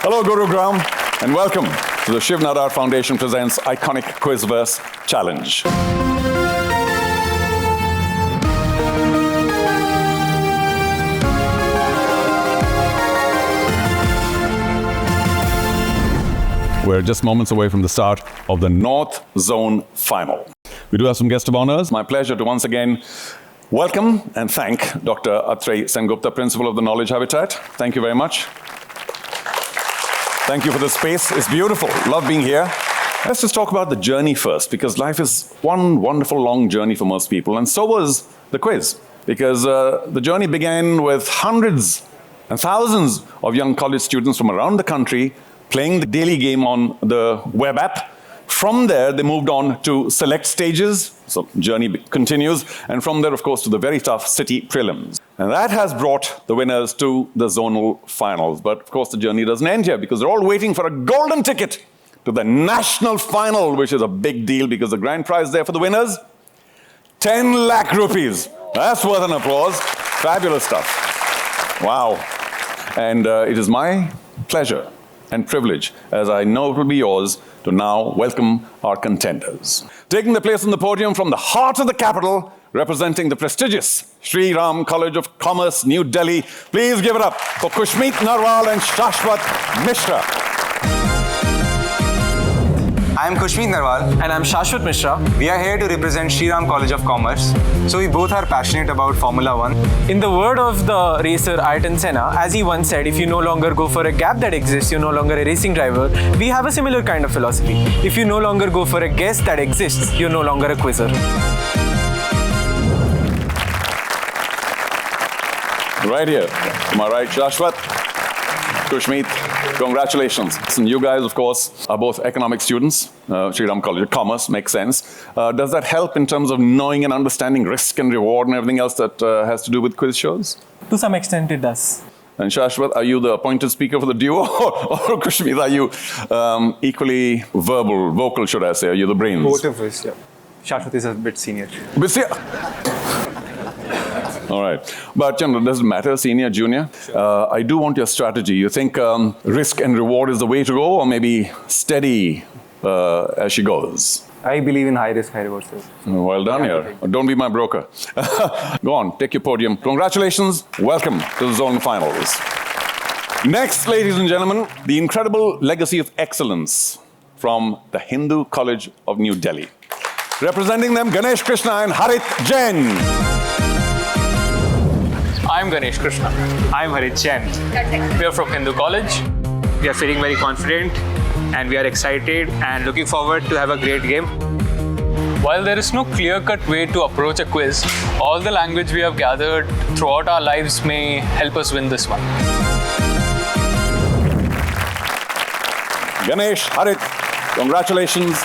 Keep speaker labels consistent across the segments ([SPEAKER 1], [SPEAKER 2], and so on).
[SPEAKER 1] Hello, Gurugram, and welcome to the Shiv Nadar Foundation presents ICONIQ QuizVerse Challenge. We're just moments away from the start of the North Zone Final. We do have some guest of honors. My pleasure to once again welcome and thank Dr. Atrey Sengupta, Principal of the Knowledge Habitat. Thank you very much. Thank you for the space. It's beautiful. Love being here. Let's just talk about the journey first, because life is one wonderful long journey for most people, and so was the quiz, because the journey began with hundreds and thousands of young college students from around the country playing the daily game on the web app. From there, they moved on to select stages, so journey continues, and from there, of course, to the very tough city prelims. And that has brought the winners to the zonal finals. But of course, the journey doesn't end here, because they're all waiting for a golden ticket to the national final, which is a big deal, because the grand prize there for the winners, 10 lakh rupees. That's worth an applause. Fabulous stuff. Wow. And it is my pleasure and privilege, as I know it will be yours, to now welcome our contenders. Taking the place on the podium from the heart of the capital, representing the prestigious Shri College of Commerce, New Delhi, please give it up for Khushmeet, Narwal and Shashwat Mishra.
[SPEAKER 2] I am Khushmeet Narwal.
[SPEAKER 3] And I'm Shashwat Mishra.
[SPEAKER 2] We are here to represent Shri College of Commerce. So we both are passionate about Formula 1.
[SPEAKER 3] In the word of the racer Ayrton Senna, as he once said, if you no longer go for a gap that exists, you're no longer a racing driver. We have a similar kind of philosophy. If you no longer go for a guess that exists, you're no longer a quizzer.
[SPEAKER 1] Right here, to my right, Shashwat, Khushmeet, congratulations. And you guys, of course, are both economic students, Shri College of Commerce, makes sense. Does that help in terms of knowing and understanding risk and reward and everything else that has to do with quiz shows?
[SPEAKER 3] To some extent, it does.
[SPEAKER 1] And Shashwat, are you the appointed speaker for the duo? Or Khushmeet, are you equally vocal, should I say? Are you the brains?
[SPEAKER 2] Both of us, yeah. Shashwat is a bit senior.
[SPEAKER 1] All right. But, does it matter, senior, junior? I do want your strategy. You think risk and reward is the way to go, or maybe steady as she goes?
[SPEAKER 2] I believe in high risk, high reward, sir.
[SPEAKER 1] Well done here. Don't be my broker. Go on, take your podium. Congratulations. Welcome to the zone finals. Next, ladies and gentlemen, the incredible legacy of excellence from the Hindu College of New Delhi. Representing them, Ganeshkrishna and Harit Jain.
[SPEAKER 4] I'm Ganeshkrishna.
[SPEAKER 2] I'm Harit Jain.
[SPEAKER 4] We are from Hindu College.
[SPEAKER 2] We are feeling very confident and we are excited and looking forward to have a great game.
[SPEAKER 4] While there is no clear-cut way to approach a quiz, all the language we have gathered throughout our lives may help us win this one.
[SPEAKER 1] Ganesh, Harit, congratulations.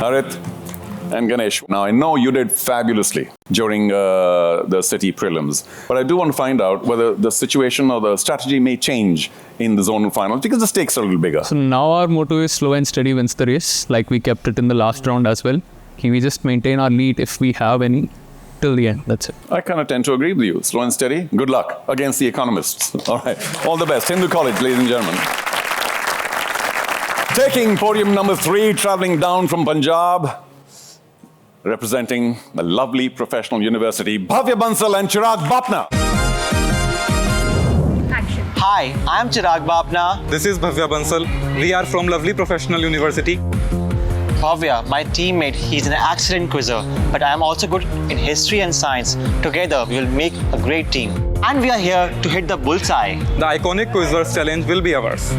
[SPEAKER 1] Harit and Ganesh, now I know you did fabulously during the city prelims, but I do want to find out whether the situation or the strategy may change in the zonal finals, because the stakes are a little bigger.
[SPEAKER 5] So now our motto is slow and steady wins the race, like we kept it in the last round as well. Can we just maintain our lead if we have any till the end? That's it.
[SPEAKER 1] I kind of tend to agree with you. Slow and steady. Good luck against the economists. All right. All the best. Hindu College, ladies and gentlemen. Taking podium number 3, traveling down from Punjab, representing the lovely professional university, Bhavya, Bansal and Chirag, Bapna.
[SPEAKER 6] Hi, I'm Chirag, Bapna.
[SPEAKER 7] This is Bhavya Bansal. We are from lovely professional university.
[SPEAKER 6] Bhavya, my teammate, he's an excellent quizzer, but I am also good in history and science. Together, we will make a great team. And we are here to hit the bullseye.
[SPEAKER 7] The ICONIQ QuizVerse challenge will be ours.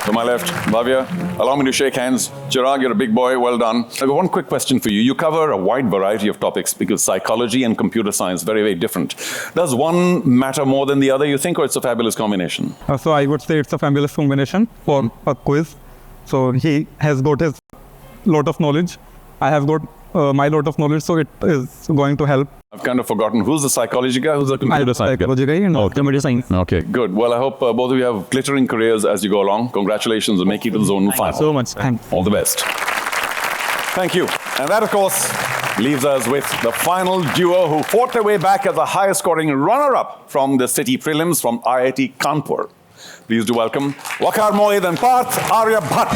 [SPEAKER 1] To my left, Bhavya, allow me to shake hands. Chirag, you're a big boy, well done. I've got one quick question for you. You cover a wide variety of topics, because psychology and computer science, very, very different. Does one matter more than the other, you think, or it's a fabulous combination?
[SPEAKER 7] So I would say it's a fabulous combination for a quiz. So he has got his lot of knowledge. I have got my lot of knowledge, so it is going to help.
[SPEAKER 1] I've kind of forgotten. Who's the psychology guy? Who's the computer science guy?
[SPEAKER 7] Psychology guy and computer science.
[SPEAKER 1] Okay, good. Well, I hope both of you have glittering careers as you go along. Congratulations on making it to the zonal final.
[SPEAKER 7] So much. Thanks.
[SPEAKER 1] All the best. Thank you. And that, of course, leaves us with the final duo who fought their way back as the highest scoring runner-up from the city prelims from IIT Kanpur. Please do welcome Waqar, Moid and Parth, Arya, Bhat.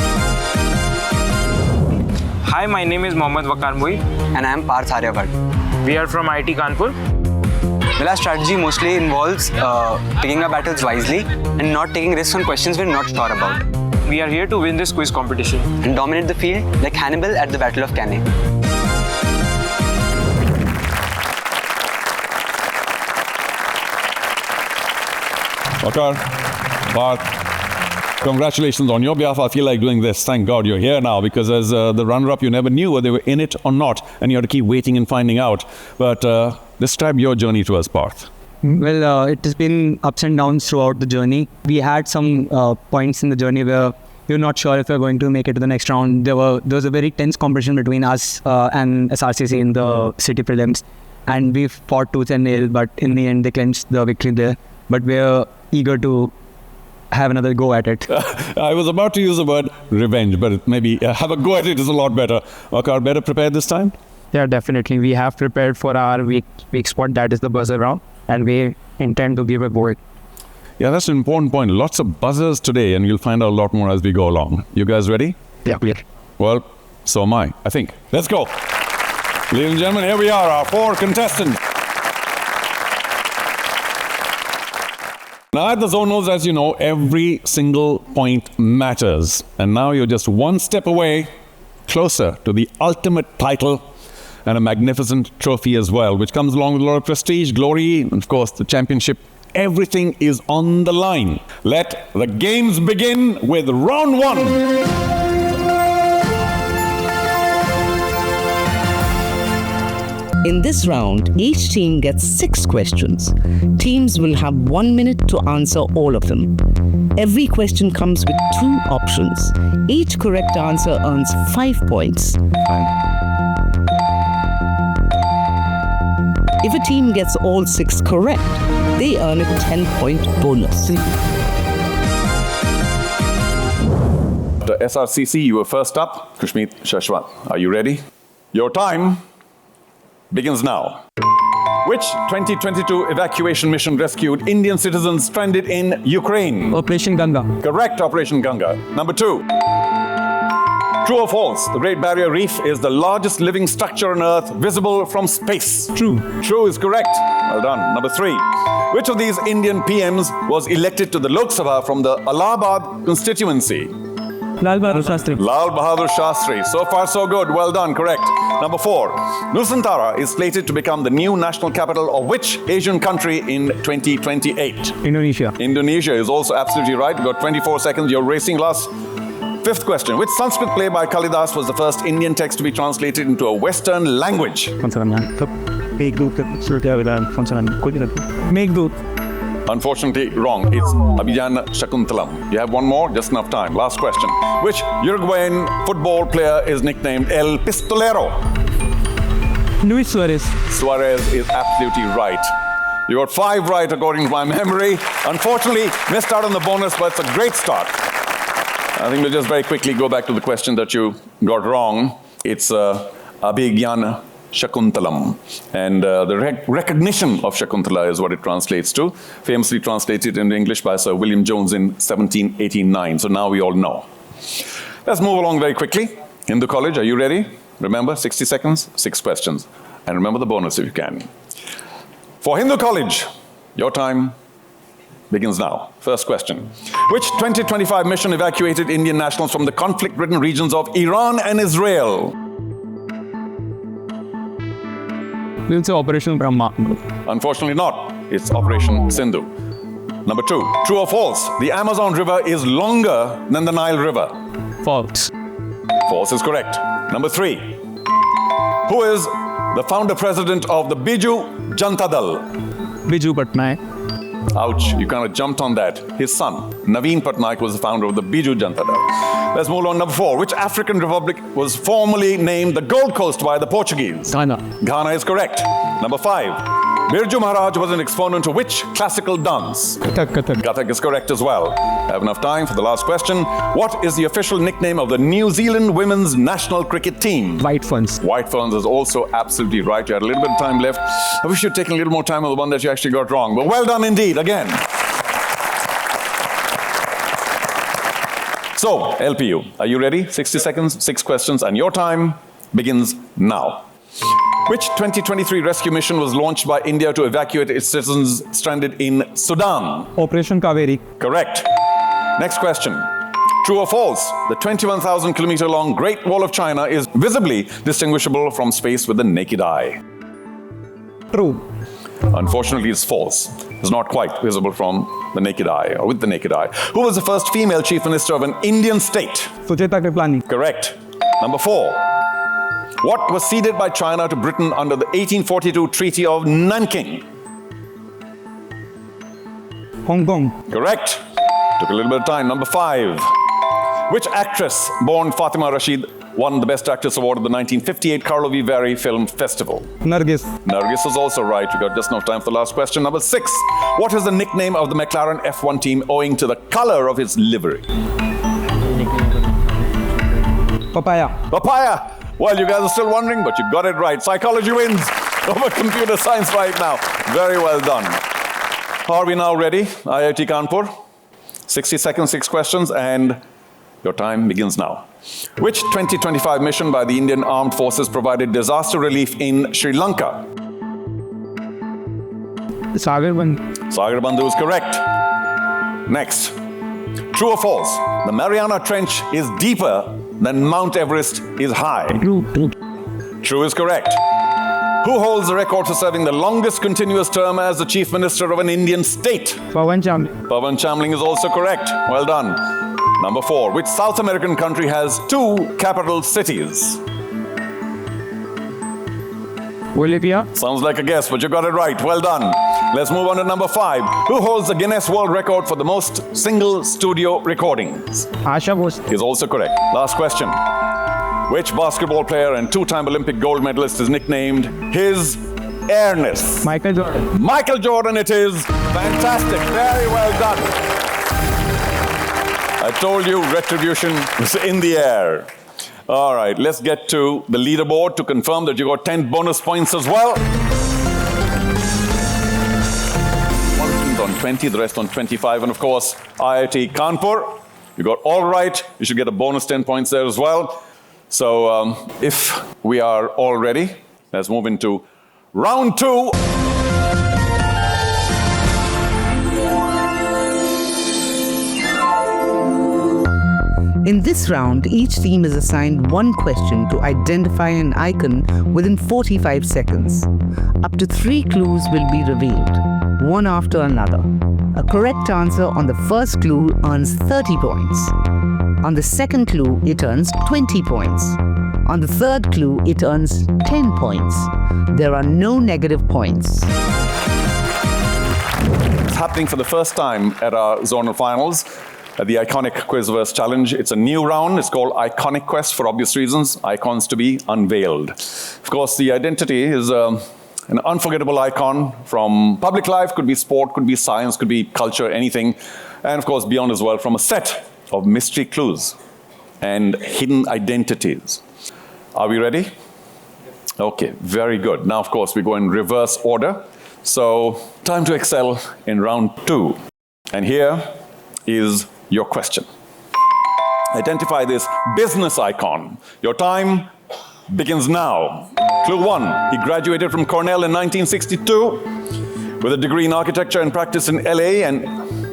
[SPEAKER 8] Hi, my name is Mohammad Waqar Moid.
[SPEAKER 9] And I am Parth Arya Bhat.
[SPEAKER 8] We are from IIT Kanpur.
[SPEAKER 9] Well, our strategy mostly involves picking our battles wisely and not taking risks on questions we're not sure about.
[SPEAKER 8] We are here to win this quiz competition
[SPEAKER 9] And dominate the field like Hannibal at the Battle of Cannae.
[SPEAKER 1] Waqar, Parth, congratulations on your behalf. I feel like doing this. Thank God you're here now, because as the runner-up, you never knew whether they were in it or not, and you had to keep waiting and finding out. But describe your journey to us, Parth.
[SPEAKER 10] Well, it has been ups and downs throughout the journey. We had some points in the journey where we were not sure if we were going to make it to the next round. There was a very tense competition between us and SRCC in the city prelims, and we fought tooth and nail, but in the end they clinched the victory there. But we're eager to have another go at it.
[SPEAKER 1] I was about to use the word revenge, but maybe have a go at it is a lot better. Waqar, better prepared this time?
[SPEAKER 10] Yeah, definitely. We have prepared for our weak spot, that is the buzzer round, and we intend to give a go.
[SPEAKER 1] Yeah, that's an important point. Lots of buzzers today, and you'll find out a lot more as we go along. You guys ready?
[SPEAKER 10] Yeah, clear.
[SPEAKER 1] Well, so am I think. Let's go. Ladies and gentlemen, here we are, our 4 contestants. Now at the zonals, as you know, every single point matters. And now you're just one step away, closer to the ultimate title and a magnificent trophy as well, which comes along with a lot of prestige, glory, and of course the championship. Everything is on the line. Let the games begin with round 1.
[SPEAKER 11] In this round, each team gets 6 questions. Teams will have 1 minute to answer all of them. Every question comes with 2 options. Each correct answer earns 5 points. If a team gets all 6 correct, they earn a 10-point bonus.
[SPEAKER 1] The SRCC, you were first up. Khushmeet, Shashwat, are you ready? Your time begins now. Which 2022 evacuation mission rescued Indian citizens stranded in Ukraine?
[SPEAKER 10] Operation Ganga.
[SPEAKER 1] Correct, Operation Ganga. Number 2. True or false? The Great Barrier Reef is the largest living structure on Earth visible from space.
[SPEAKER 10] True.
[SPEAKER 1] True is correct. Well done. Number 3. Which of these Indian PMs was elected to the Lok Sabha from the Allahabad constituency?
[SPEAKER 10] Lal Bahadur Shastri.
[SPEAKER 1] Lal Bahadur Shastri. So far, so good. Well done. Correct. Number 4. Nusantara is slated to become the new national capital of which Asian country in 2028?
[SPEAKER 10] Indonesia.
[SPEAKER 1] Indonesia is also absolutely right. You've got 24 seconds. You're racing last. 5th question. Which Sanskrit play by Kalidas was the first Indian text to be translated into a Western language?
[SPEAKER 10] Meghdut.
[SPEAKER 1] Unfortunately, wrong. It's Abhijan Shakuntalam. You have one more, just enough time. Last question. Which Uruguayan football player is nicknamed El Pistolero?
[SPEAKER 10] Luis Suarez.
[SPEAKER 1] Suarez is absolutely right. You got 5 right according to my memory. Unfortunately, missed out on the bonus, but it's a great start. I think we'll just very quickly go back to the question that you got wrong. It's Abhijan Shakuntalam. And the recognition of Shakuntala is what it translates to, famously translated into English by Sir William Jones in 1789. So now we all know. Let's move along very quickly. Hindu College, are you ready? Remember, 60 seconds, 6 questions. And remember the bonus if you can. For Hindu College, your time begins now. First question. Which 2025 mission evacuated Indian nationals from the conflict-ridden regions of Iran and Israel?
[SPEAKER 5] We'll say Operation Brahma.
[SPEAKER 1] Unfortunately not. It's Operation Sindhu. Number 2. True or false? The Amazon River is longer than the Nile River.
[SPEAKER 5] False.
[SPEAKER 1] False is correct. Number 3. Who is the founder president of the Biju Janata Dal?
[SPEAKER 5] Biju Patnaik.
[SPEAKER 1] Ouch, you kind of jumped on that. His son, Naveen Patnaik, was the founder of the Biju Janata Dal. Let's move on. Number 4. Which African republic was formerly named the Gold Coast by the Portuguese?
[SPEAKER 5] Ghana.
[SPEAKER 1] Ghana is correct. Number 5. Birju Maharaj was an exponent of which classical dance? Kathak is correct as well. I have enough time for the last question. What is the official nickname of the New Zealand women's national cricket team?
[SPEAKER 10] White Ferns.
[SPEAKER 1] White Ferns is also absolutely right. You had a little bit of time left. I wish you'd taken a little more time on the one that you actually got wrong. But well done indeed, again. So, LPU, are you ready? 60 seconds, 6 questions, and your time begins now. Which 2023 rescue mission was launched by India to evacuate its citizens stranded in Sudan?
[SPEAKER 7] Operation Kaveri.
[SPEAKER 1] Correct. Next question. True or false? The 21,000 kilometer long Great Wall of China is visibly distinguishable from space with the naked eye.
[SPEAKER 7] True.
[SPEAKER 1] Unfortunately, it's false. It's not quite visible from the naked eye or with the naked eye. Who was the first female chief minister of an Indian state?
[SPEAKER 7] Sucheta Kriplani.
[SPEAKER 1] Correct. Number 4. What was ceded by China to Britain under the 1842 Treaty of Nanking?
[SPEAKER 7] Hong Kong.
[SPEAKER 1] Correct. Took a little bit of time. Number 5. Which actress born Fatima Rashid won the Best Actress Award at the 1958 Karlovy Vary Film Festival?
[SPEAKER 7] Nargis.
[SPEAKER 1] Nargis is also right. We got just enough time for the last question. Number 6. What is the nickname of the McLaren F1 team owing to the color of its livery?
[SPEAKER 7] Papaya.
[SPEAKER 1] Papaya. Well, you guys are still wondering, but you got it right. Psychology wins over computer science right now. Very well done. Are we now ready? IIT Kanpur. 60 seconds, 6 questions, and your time begins now. Which 2025 mission by the Indian Armed Forces provided disaster relief in Sri Lanka?
[SPEAKER 10] Sagar Bandhu.
[SPEAKER 1] Sagar Bandhu is correct. Next. True or false? The Mariana Trench is deeper than Mount Everest is high.
[SPEAKER 10] True.
[SPEAKER 1] True is correct. Who holds the record for serving the longest continuous term as the Chief Minister of an Indian state?
[SPEAKER 10] Pawan Chamli.
[SPEAKER 1] Pawan Chamling is also correct. Well done. Number 4. Which South American country has 2 capital cities?
[SPEAKER 10] Bolivia.
[SPEAKER 1] Sounds like a guess, but you got it right. Well done. Let's move on to number 5. Who holds the Guinness World Record for the most single studio recordings?
[SPEAKER 10] Asha Bose.
[SPEAKER 1] Is also correct. Last question. Which basketball player and 2-time Olympic gold medalist is nicknamed His Airness?
[SPEAKER 10] Michael Jordan.
[SPEAKER 1] Michael Jordan it is. Fantastic. Very well done. I told you retribution was in the air. All right, let's get to the leaderboard to confirm that you got 10 bonus points as well. One team's on 20, the rest on 25. And of course, IIT Kanpur, you got all right. You should get a bonus 10 points there as well. So if we are all ready, let's move into round 2.
[SPEAKER 11] In this round, each team is assigned 1 question to identify an icon within 45 seconds. Up to 3 clues will be revealed, one after another. A correct answer on the first clue earns 30 points. On the second clue, it earns 20 points. On the third clue, it earns 10 points. There are no negative points.
[SPEAKER 1] It's happening for the first time at our zonal finals. At the ICONIQ QuizVerse Challenge. It's a new round. It's called ICONIQUEST for obvious reasons. Icons to be unveiled. Of course, the identity is an unforgettable icon from public life, could be sport, could be science, could be culture, anything. And of course, beyond as well, from a set of mystery clues and hidden identities. Are we ready? Okay, very good. Now, of course, we go in reverse order. So, time to excel in round 2. And here is your question. Identify this business icon. Your time begins now. Clue 1. He graduated from Cornell in 1962 with a degree in architecture and practice in LA, and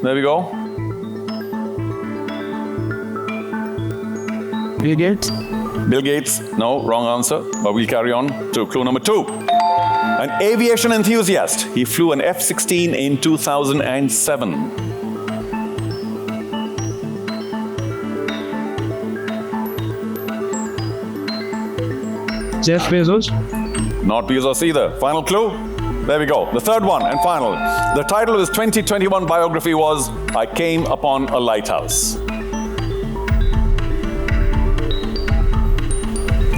[SPEAKER 1] there we go.
[SPEAKER 10] Bill Gates.
[SPEAKER 1] Bill Gates, no, wrong answer, but we'll carry on to clue number 2. An aviation enthusiast. He flew an F-16 in 2007.
[SPEAKER 10] Jeff Bezos.
[SPEAKER 1] Not Bezos either. Final clue? There we go. The third one and final. The title of his 2021 biography was I Came Upon a Lighthouse.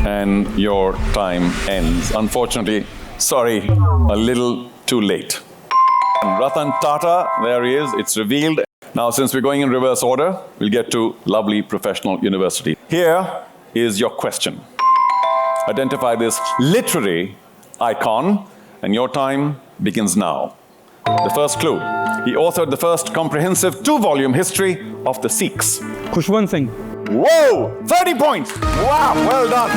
[SPEAKER 1] And your time ends. Unfortunately, sorry, a little too late. And Ratan Tata, there he is, it's revealed. Now, since we're going in reverse order, we'll get to lovely professional university. Here is your question. Identify this literary icon, and your time begins now. The first clue. He authored the first comprehensive 2-volume history of the Sikhs.
[SPEAKER 7] Khushwant Singh.
[SPEAKER 1] Whoa! 30 points! Wow, well done.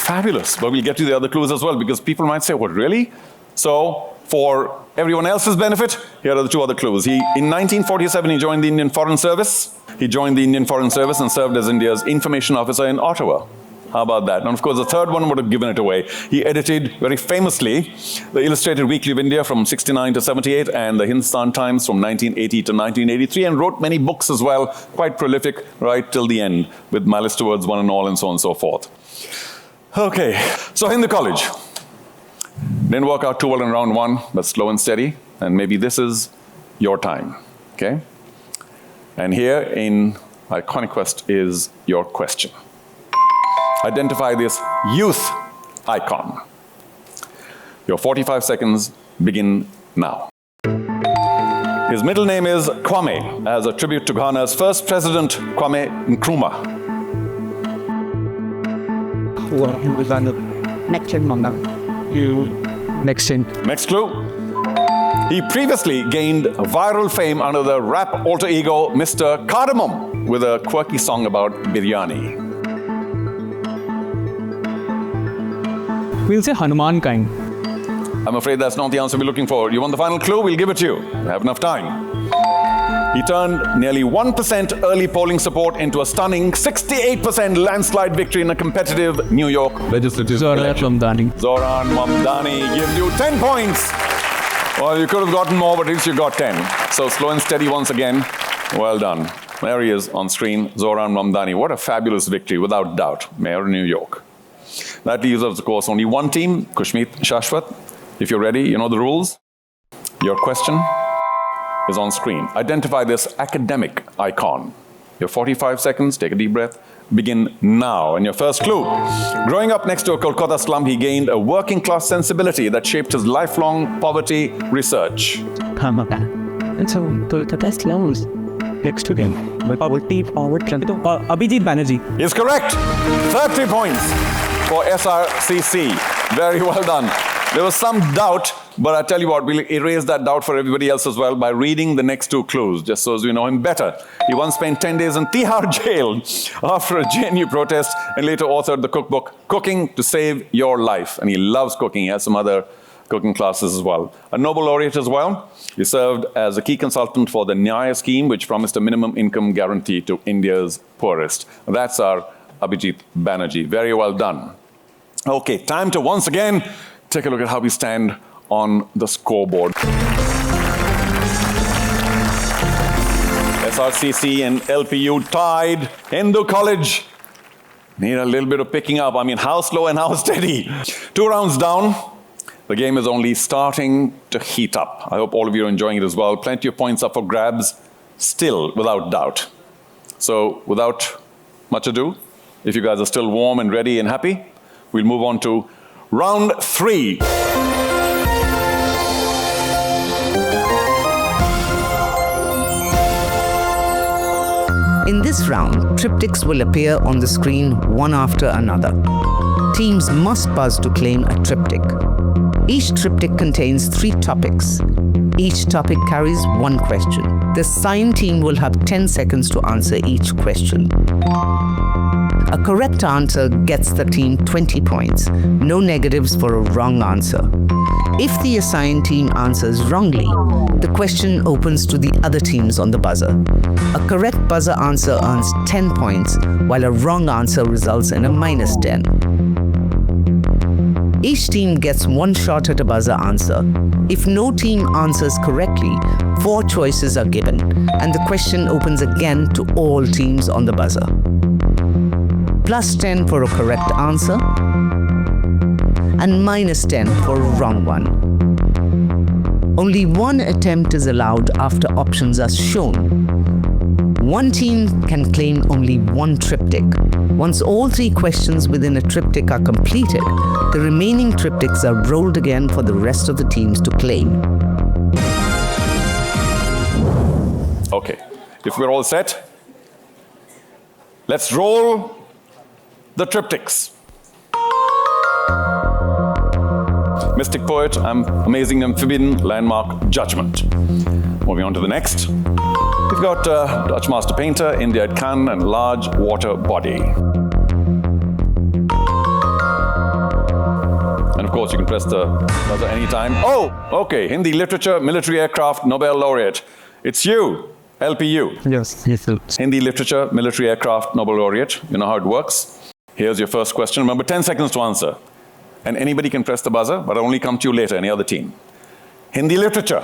[SPEAKER 1] Fabulous. But we'll get to the other clues as well, because people might say, what, really? So, for everyone else's benefit, here are the 2 other clues. In 1947, he joined the Indian Foreign Service. He joined the Indian Foreign Service and served as India's information officer in Ottawa. How about that? And of course, the third one would have given it away. He edited, very famously, the Illustrated Weekly of India from 69 to 78 and the Hindustan Times from 1980 to 1983, and wrote many books as well, quite prolific right till the end, with Malice Towards One and All and so on and so forth. Okay, so Hindu College. Didn't work out too well in round 1, but slow and steady, and maybe this is your time, okay? And here in ICONIQUEST is your question. Identify this youth icon. Your 45 seconds begin now. His middle name is Kwame, as a tribute to Ghana's first president, Kwame Nkrumah. Next clue. He previously gained viral fame under the rap alter ego Mr. Cardamom with a quirky song about biryani.
[SPEAKER 5] We'll say Hanuman kind.
[SPEAKER 1] I'm afraid that's not the answer we're looking for. You want the final clue? We'll give it to you. We have enough time. He turned nearly 1% early polling support into a stunning 68% landslide victory in a competitive New York legislative election. Zoran Mamdani gives you 10 points. Well, you could have gotten more, but at least you got 10. So slow and steady once again. Well done. There he is on screen, Zoran Mamdani. What a fabulous victory, without doubt. Mayor of New York. That leaves us, of course, only one team, Khushmeet, Shashwat. If you're ready, you know the rules. Your question is on screen. Identify this academic icon. Your 45 seconds, take a deep breath, begin now. And your first clue. Growing up next to a Kolkata slum, he gained a working class sensibility that shaped his lifelong poverty research.
[SPEAKER 10] And so, Kolkata slums next to him. Abhijit Banerjee.
[SPEAKER 1] Is correct. 30 points for SRCC. Very well done. There was some doubt, but I tell you what, we'll erase that doubt for everybody else as well by reading the next 2 clues, just so as we know him better. He once spent 10 days in Tihar jail after a JNU protest, and later authored the cookbook, Cooking to Save Your Life. And he loves cooking. He has some other cooking classes as well. A Nobel laureate as well. He served as a key consultant for the Nyaya scheme, which promised a minimum income guarantee to India's poorest. That's our Abhijit Banerjee. Very well done. Okay, time to once again take a look at how we stand on the scoreboard. SRCC and LPU tied. Hindu College need a little bit of picking up. I mean, how slow and how steady. 2 rounds down. The game is only starting to heat up. I hope all of you are enjoying it as well. Plenty of points up for grabs, still, without doubt. So, without much ado, if you guys are still warm and ready and happy, we'll move on to round 3.
[SPEAKER 11] In this round, triptychs will appear on the screen one after another. Teams must buzz to claim a triptych. Each triptych contains 3 topics. Each topic carries 1 question. The signed team will have 10 seconds to answer each question. A correct answer gets the team 20 points. No negatives for a wrong answer. If the assigned team answers wrongly, the question opens to the other teams on the buzzer. A correct buzzer answer earns 10 points, while a wrong answer results in a minus 10. Each team gets 1 shot at a buzzer answer. If no team answers correctly, 4 choices are given, and the question opens again to all teams on the buzzer. Plus 10 for a correct answer, and minus 10 for a wrong one. Only 1 attempt is allowed after options are shown. 1 team can claim only 1 triptych. Once all 3 questions within a triptych are completed, the remaining triptychs are rolled again for the rest of the teams to claim.
[SPEAKER 1] Okay, if we're all set, let's roll the triptychs. Mystic Poet, Amazing Amphibian, Landmark, Judgment. Moving on to the next. We've got Dutch Master Painter, India at Cannes, and Large Water Body. And of course, you can press the buzzer anytime. Oh, okay, Hindi Literature, Military Aircraft, Nobel Laureate. It's you, LPU.
[SPEAKER 10] Yes, yes, sir.
[SPEAKER 1] Hindi Literature, Military Aircraft, Nobel Laureate. You know how it works. Here's your first question. Remember, 10 seconds to answer. And anybody can press the buzzer, but I'll only come to you later, any other team. Hindi Literature.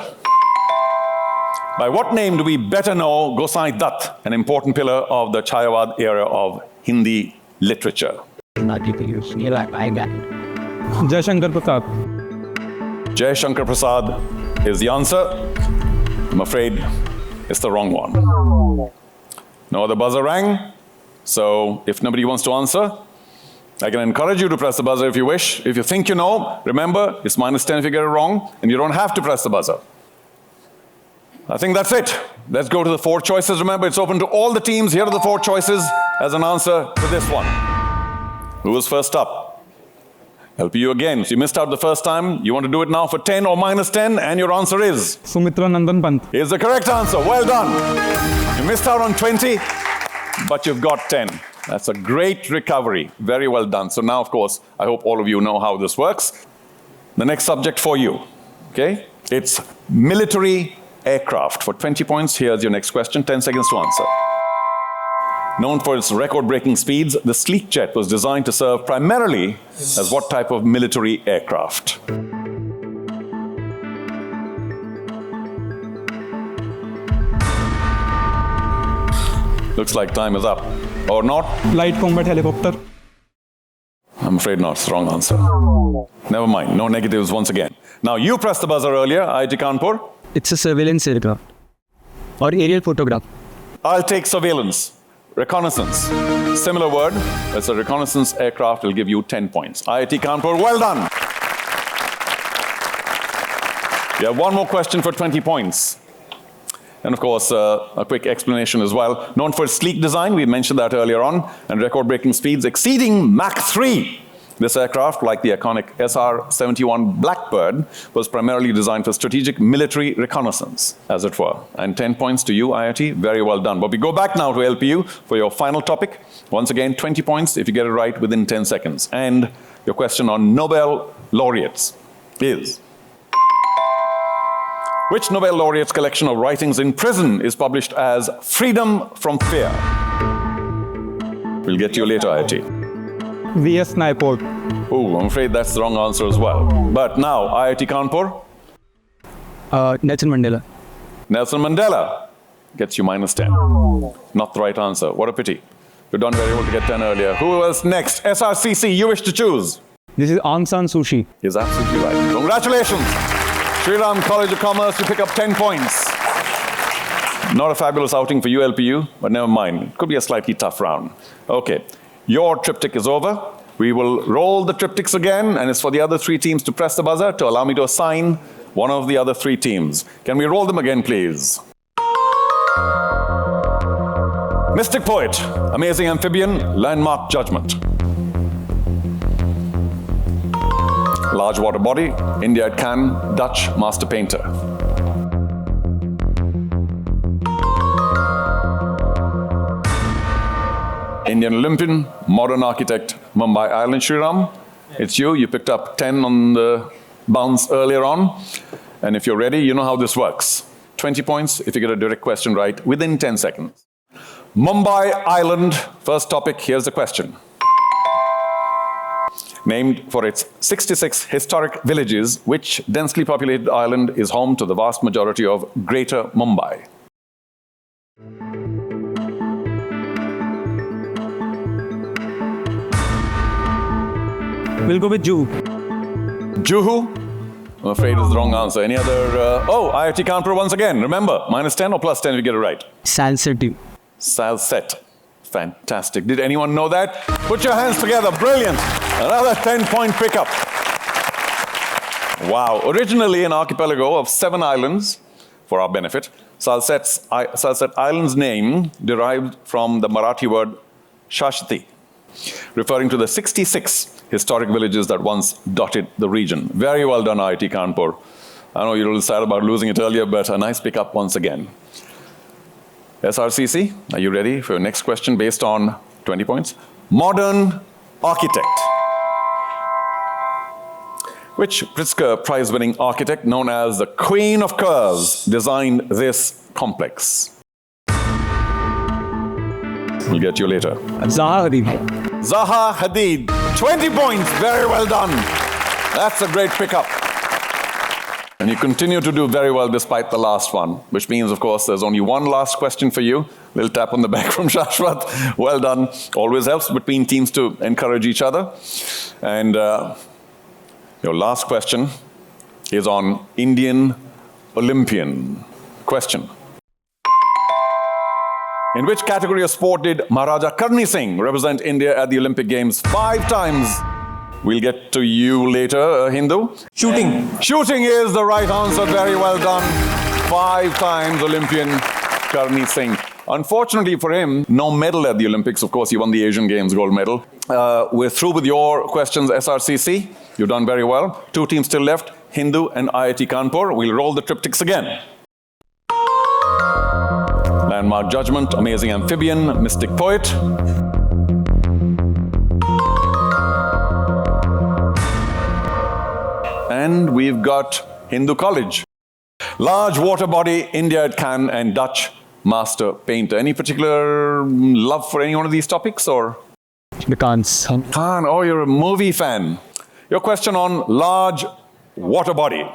[SPEAKER 1] By what name do we better know Gosai Dutt, an important pillar of the Chayavad era of Hindi literature?
[SPEAKER 7] Jai Shankar Prasad.
[SPEAKER 1] Jai Shankar Prasad is the answer. I'm afraid it's the wrong one. No other buzzer rang. So if nobody wants to answer, I can encourage you to press the buzzer if you wish. If you think you know, remember, it's -10 if you get it wrong, and you don't have to press the buzzer. I think that's it. Let's go to the 4 choices. Remember, it's open to all the teams. Here are the 4 choices as an answer to this one. Who was first up? LPU again. So you missed out the first time. You want to do it now for 10 or -10, and your answer is?
[SPEAKER 7] Sumitra Nandan Pant.
[SPEAKER 1] Is the correct answer. Well done. You missed out on 20, but you've got 10. That's a great recovery. Very well done. So now, of course, I hope all of you know how this works. The next subject for you, okay? It's military aircraft. For 20 points, here's your next question. 10 seconds to answer. Known for its record-breaking speeds, the sleek jet was designed to serve primarily as what type of military aircraft? Looks like time is up. Or not?
[SPEAKER 7] Light combat helicopter.
[SPEAKER 1] I'm afraid not. It's the wrong answer. Never mind. No negatives once again. Now, you pressed the buzzer earlier, IIT Kanpur.
[SPEAKER 10] It's a surveillance aircraft or aerial photograph.
[SPEAKER 1] I'll take surveillance. Reconnaissance. Similar word. It's a reconnaissance aircraft. Will give you 10 points. IIT Kanpur, well done. You have one more question for 20 points. And of course, a quick explanation as well. Known for its sleek design, we mentioned that earlier on, and record-breaking speeds exceeding Mach 3. This aircraft, like the iconic SR-71 Blackbird, was primarily designed for strategic military reconnaissance, as it were. And 10 points to you, IIT. Very well done. But we go back now to LPU for your final topic. Once again, 20 points if you get it right within 10 seconds. And your question on Nobel laureates is: which Nobel laureate's collection of writings in prison is published as Freedom from Fear? We'll get to you later, IIT.
[SPEAKER 7] V.S. Naipaul.
[SPEAKER 1] Oh, I'm afraid that's the wrong answer as well. But now, IIT Kanpur.
[SPEAKER 10] Nelson Mandela.
[SPEAKER 1] Nelson Mandela gets you -10. Not the right answer. What a pity. You've done very well to get 10 earlier. Who was next? SRCC, you wish to choose.
[SPEAKER 7] This is Aung San Suu Kyi.
[SPEAKER 1] He's absolutely right. Congratulations. Shri College of Commerce, you pick up 10 points. Not a fabulous outing for you, LPU, but never mind. It could be a slightly tough round. Okay. Your triptych is over. We will roll the triptychs again, and it's for the other 3 teams to press the buzzer to allow me to assign one of the other 3 teams. Can we roll them again, please? Mystic Poet, Amazing Amphibian, Landmark Judgment. Large Water Body, India at Cannes, Dutch Master Painter. Indian Olympian, Modern Architect, Mumbai Island, Shri. It's you. You picked up 10 on the bounce earlier on. And if you're ready, you know how this works. 20 points if you get a direct question right within 10 seconds. Mumbai Island, first topic, here's the question. Named for its 66 historic villages, which densely populated island is home to the vast majority of Greater Mumbai?
[SPEAKER 10] We'll go with Juhu.
[SPEAKER 1] Juhu? I'm afraid is the wrong answer. Any other? IIT Kanpur once again. Remember, -10 or +10 if you get it right.
[SPEAKER 10] Salsette.
[SPEAKER 1] Salsette. Fantastic. Did anyone know that? Put your hands together. Brilliant. Another 10-point pickup. Wow. Originally an archipelago of 7 islands, for our benefit, Salsette Island's name derived from the Marathi word Shashwat, referring to the 66 historic villages that once dotted the region. Very well done, IIT Kanpur. I know you're a little sad about losing it earlier, but a nice pickup once again. SRCC, are you ready for your next question based on 20 points? Modern architect. Which Pritzker Prize-winning architect, known as the Queen of Curves, designed this complex? We'll get you later.
[SPEAKER 10] Zaha Hadid.
[SPEAKER 1] Zaha Hadid. 20 points. Very well done. That's a great pickup. And you continue to do very well despite the last one, which means, of course, there's only one last question for you. Little tap on the back from Shashwat. Well done. Always helps between teams to encourage each other. And your last question is on Indian Olympian. Question. In which category of sport did Maharaja Karni Singh represent India at the Olympic Games 5 times? We'll get to you later, Hindu.
[SPEAKER 3] Shooting.
[SPEAKER 1] Shooting is the right answer. Very well done. 5 times Olympian Karni Singh. Unfortunately for him, no medal at the Olympics. Of course, he won the Asian Games gold medal. We're through with your questions, SRCC. You've done very well. 2 teams still left, Hindu and IIT Kanpur. We'll roll the triptychs again. Landmark Judgment, Amazing Amphibian, Mystic Poet. And we've got Hindu College. Large water body, India at Cannes, and Dutch master painter. Any particular love for any one of these topics, or?
[SPEAKER 10] The Cannes.
[SPEAKER 1] Cannes, oh, you're a movie fan. Your question on large water body.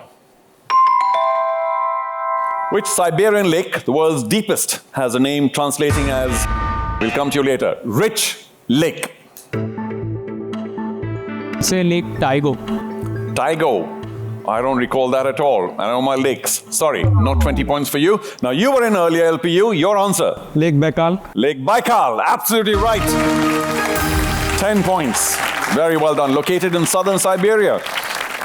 [SPEAKER 1] Which Siberian lake, the world's deepest, has a name translating as, we'll come to you later, Rich Lake?
[SPEAKER 10] Say Lake Taigo.
[SPEAKER 1] Taigo. I don't recall that at all. I know my lakes. Sorry, not 20 points for you. Now, you were in earlier, LPU. Your answer?
[SPEAKER 7] Lake Baikal.
[SPEAKER 1] Lake Baikal. Absolutely right. 10 points. Very well done. Located in southern Siberia.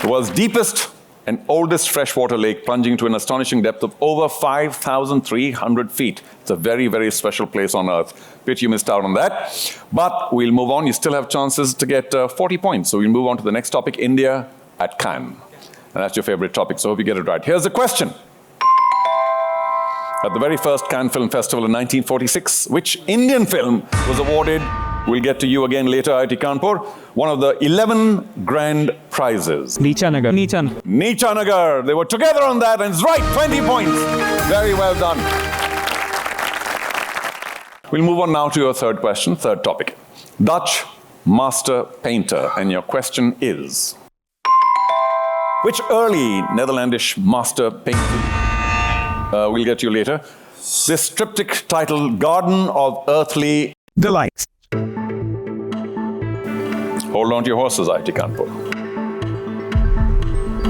[SPEAKER 1] The world's deepest and oldest freshwater lake, plunging to an astonishing depth of over 5,300 feet. It's a very, very special place on Earth. Pity you missed out on that. But we'll move on. You still have chances to get 40 points. So we'll move on to the next topic, India at Cannes. And that's your favorite topic, so I hope you get it right. Here's the question. At the very first Cannes Film Festival in 1946, which Indian film was awarded, we'll get to you again later, IIT Kanpur, one of the 11 grand prizes?
[SPEAKER 10] Neechanagar.
[SPEAKER 1] Neechanagar. They were together on that, and it's right, 20 points. Very well done. We'll move on now to your third question, third topic. Dutch master painter, and your question is, which early Netherlandish master painter? We'll get to you later. This triptych titled Garden of Earthly
[SPEAKER 10] Delights.
[SPEAKER 1] Hold on to your horses, IIT Kanpur.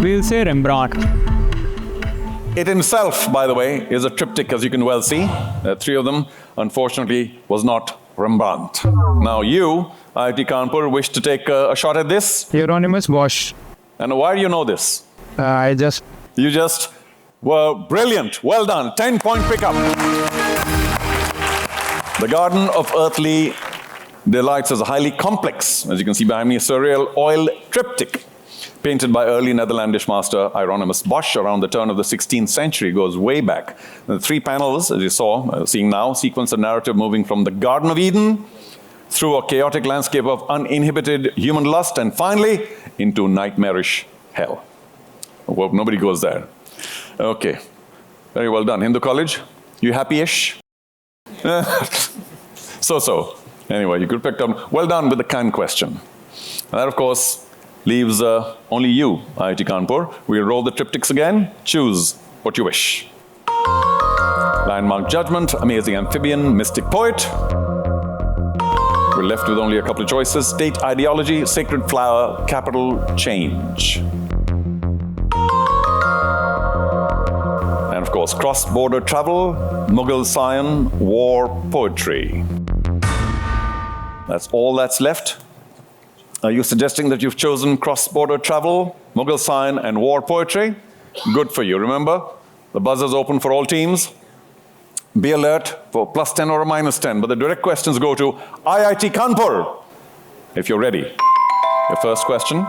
[SPEAKER 10] We'll say Rembrandt.
[SPEAKER 1] It himself, by the way, is a triptych, as you can well see. 3 of them, unfortunately, was not Rembrandt. Now you, IIT Kanpur, wish to take a shot at this?
[SPEAKER 10] Hieronymus Bosch.
[SPEAKER 1] And why do you know this? You just were brilliant. Well done. 10-point pickup. The Garden of Earthly Delights is a highly complex, as you can see behind me, surreal oil triptych painted by early Netherlandish master Hieronymus Bosch around the turn of the 16th century. It goes way back. The 3 panels, as you saw, seeing now, sequence the narrative moving from the Garden of Eden through a chaotic landscape of uninhibited human lust, and finally into nightmarish hell. I hope nobody goes there. Okay, very well done. Hindu College, you happy-ish? So. Anyway, you could pick up. Well done with the Cannes question. And that, of course, leaves only you, IIT Kanpur. We'll roll the triptychs again. Choose what you wish. Landmark Judgment, Amazing Amphibian, Mystic Poet. We're left with only a couple of choices. State Ideology, Sacred Flower, Capital Change. And of course, Cross-Border Travel, Mughal Scion, War Poetry. That's all that's left. Are you suggesting that you've chosen cross-border travel, Mughal sign, and war poetry? Good for you. Remember, the buzzer's open for all teams. Be alert for +10 or a -10, but the direct questions go to IIT Kanpur. If you're ready. Your first question.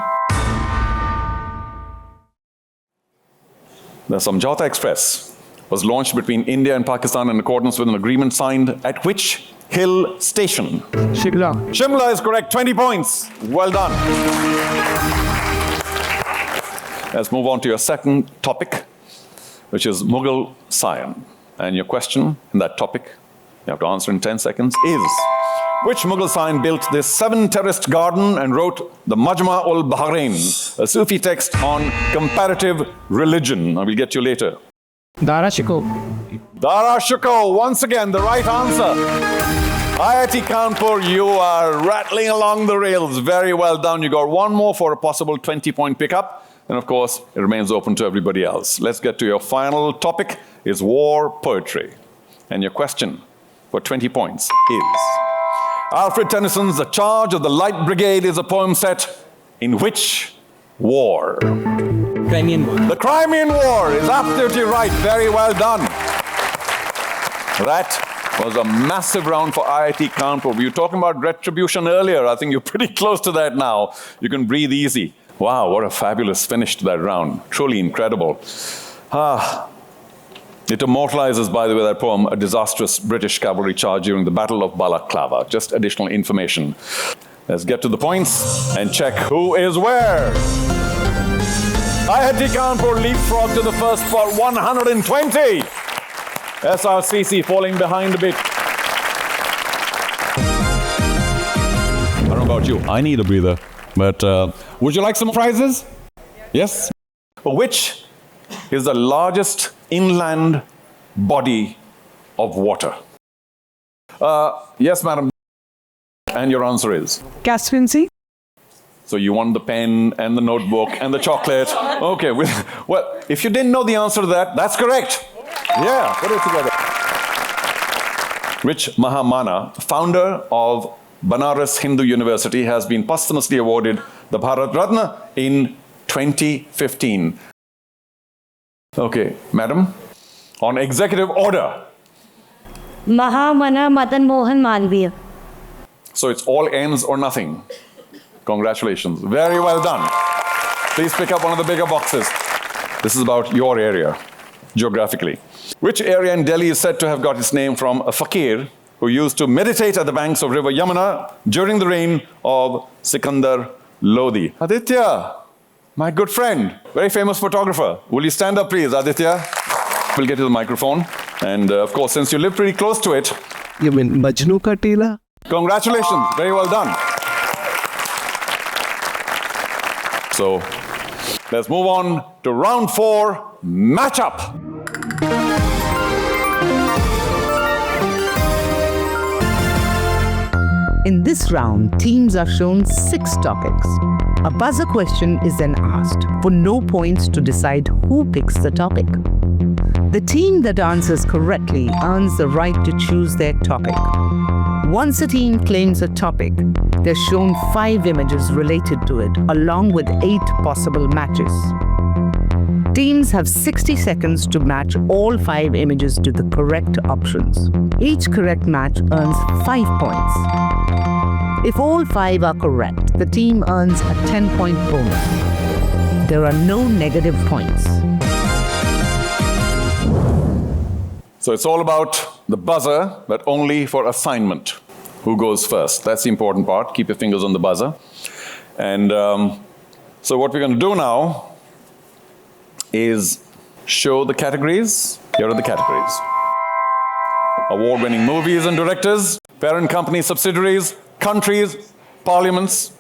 [SPEAKER 1] The Samjhauta Express was launched between India and Pakistan in accordance with an agreement signed at which hill station?
[SPEAKER 7] Shimla.
[SPEAKER 1] Shimla is correct, 20 points. Well done. Let's move on to your second topic, which is Mughal Scion. And your question in that topic, you have to answer in 10 seconds, is which Mughal Scion built this 7-terraced garden and wrote the Majma ul Bahrain, a Sufi text on comparative religion? I will get you later.
[SPEAKER 10] Dara Shikoh.
[SPEAKER 1] Dara Shikoh, once again, the right answer. IIT Kanpur, you are rattling along the rails. Very well done. You got one more for a possible 20-point pickup. And of course, it remains open to everybody else. Let's get to your final topic, is war poetry. And your question for 20 points is, Alfred Tennyson's The Charge of the Light Brigade is a poem set in which war?
[SPEAKER 10] Crimean War.
[SPEAKER 1] The Crimean War is absolutely right. Very well done. That was a massive round for IIT Kanpur. We were talking about retribution earlier. I think you're pretty close to that now. You can breathe easy. Wow, what a fabulous finish to that round. Truly incredible. It immortalizes, by the way, that poem, a disastrous British cavalry charge during the Battle of Balaclava. Just additional information. Let's get to the points and check who is where. IIT Kanpur leapfrog to the first spot, 120. SRCC falling behind a bit. I don't know about you, I need a breather. But would you like some prizes? Yes? Which is the largest inland body of water? Yes, madam. And your answer is?
[SPEAKER 11] Caspian Sea.
[SPEAKER 1] So you want the pen and the notebook and the chocolate. Okay, well, if you didn't know the answer to that, that's correct. Yeah, put it together. Which Mahamana, founder of Banaras Hindu University, has been posthumously awarded the Bharat Ratna in 2015. Okay, madam, on executive order.
[SPEAKER 12] Mahamana Madan Mohan Malviya.
[SPEAKER 1] So it's all ends or nothing. Congratulations, very well done. Please pick up one of the bigger boxes. This is about your area, geographically. Which area in Delhi is said to have got its name from a fakir who used to meditate at the banks of river Yamuna during the reign of Sikandar Lodi? Aditya, my good friend, very famous photographer. Will you stand up, please, Aditya? We'll get to the microphone. And of course, since you live pretty close to it.
[SPEAKER 13] You mean Majnu Ka Tela?
[SPEAKER 1] Congratulations, very well done. So, let's move on to round 4, matchup.
[SPEAKER 11] In this round, teams are shown 6 topics. A buzzer question is then asked for no points to decide who picks the topic. The team that answers correctly earns the right to choose their topic. Once a team claims a topic, they're shown 5 images related to it, along with 8 possible matches. Teams have 60 seconds to match all 5 images to the correct options. Each correct match earns 5 points. If all 5 are correct, the team earns a 10-point bonus. There are no negative points.
[SPEAKER 1] So it's all about the buzzer, but only for assignment. Who goes first? That's the important part. Keep your fingers on the buzzer. And so what we're going to do now is show the categories. Here are the categories. Award-winning movies and directors, parent company subsidiaries, countries, parliaments,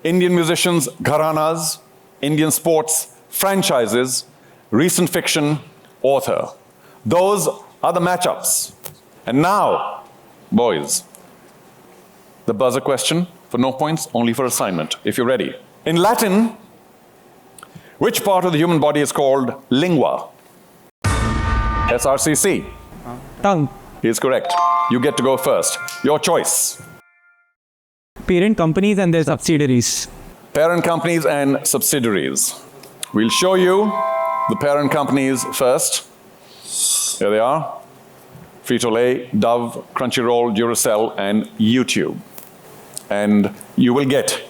[SPEAKER 1] Indian musicians, gharanas, Indian sports, franchises, recent fiction, author. Those are the matchups. And now, boys, the buzzer question for no points, only for assignment, if you're ready. In Latin, which part of the human body is called lingua? SRCC.
[SPEAKER 7] Tongue.
[SPEAKER 1] He is correct. You get to go first. Your choice.
[SPEAKER 3] parent companies and their subsidiaries.
[SPEAKER 1] Parent companies and subsidiaries. We'll show you the parent companies first. Here they are. Frito-Lay, Dove, Crunchyroll, Duracell, and YouTube. And you will get,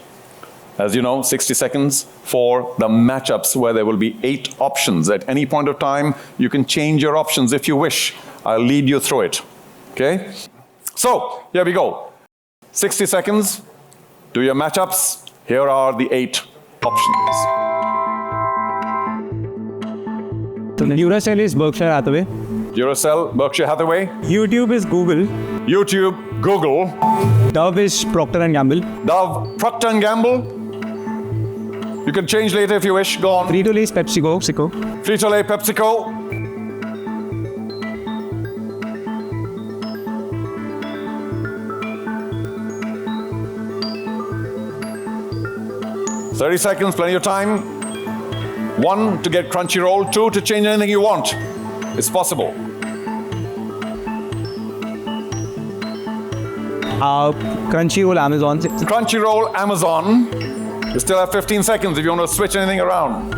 [SPEAKER 1] as you know, 60 seconds for the matchups where there will be 8 options. At any point of time, you can change your options if you wish. I'll lead you through it, okay? So, here we go. 60 seconds, do your matchups. Here are the 8 options.
[SPEAKER 3] So Duracell is Berkshire Hathaway.
[SPEAKER 1] Duracell, Berkshire Hathaway.
[SPEAKER 3] YouTube is Google.
[SPEAKER 1] YouTube, Google.
[SPEAKER 3] Dove is Procter & Gamble.
[SPEAKER 1] Dove, Procter & Gamble. You can change later if you wish. Go on.
[SPEAKER 3] Frito-Lay is PepsiCo.
[SPEAKER 1] Frito-Lay, PepsiCo. "30 seconds, plenty of time. 1 to get Crunchyroll, 2 to change anything you want. It's possible.
[SPEAKER 3] Crunchyroll, Amazon.
[SPEAKER 1] Crunchyroll, Amazon. You still have 15 seconds if you want to switch anything around.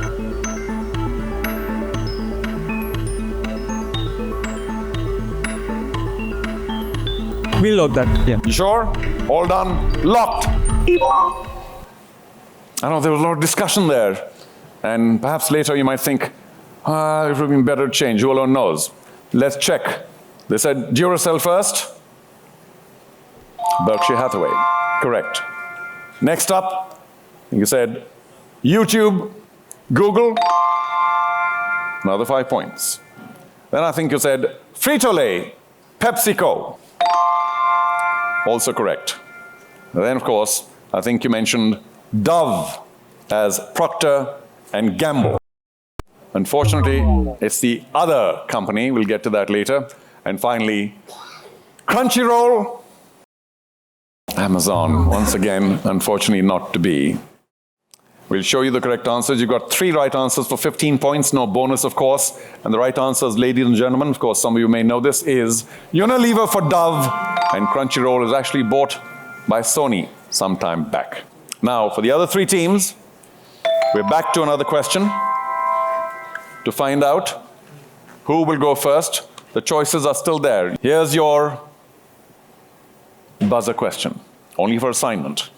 [SPEAKER 3] We'll load that. Yeah.
[SPEAKER 1] You sure? All done? Locked. I know there was a lot of discussion there. And perhaps later you might think, it would have been better to change. Who alone knows? Let's check. They said Duracell first. Berkshire Hathaway. Correct. Next up, you said YouTube, Google. Another 5 points. Then I think you said Frito-Lay, PepsiCo. Also correct. And then, of course, I think you mentioned Dove as Procter and Gamble. Unfortunately, it's the other company. We'll get to that later. And finally, Crunchyroll, Amazon. Once again, unfortunately not to be. We'll show you the correct answers. You've got 3 right answers for 15 points, no bonus, of course. And the right answers, ladies and gentlemen, of course, some of you may know this, is Unilever for Dove, and Crunchyroll is actually bought by Sony some time back. Now, for the other 3 teams, we're back to another question to find out who will go first. The choices are still there. Here's your buzzer question, only for assignment.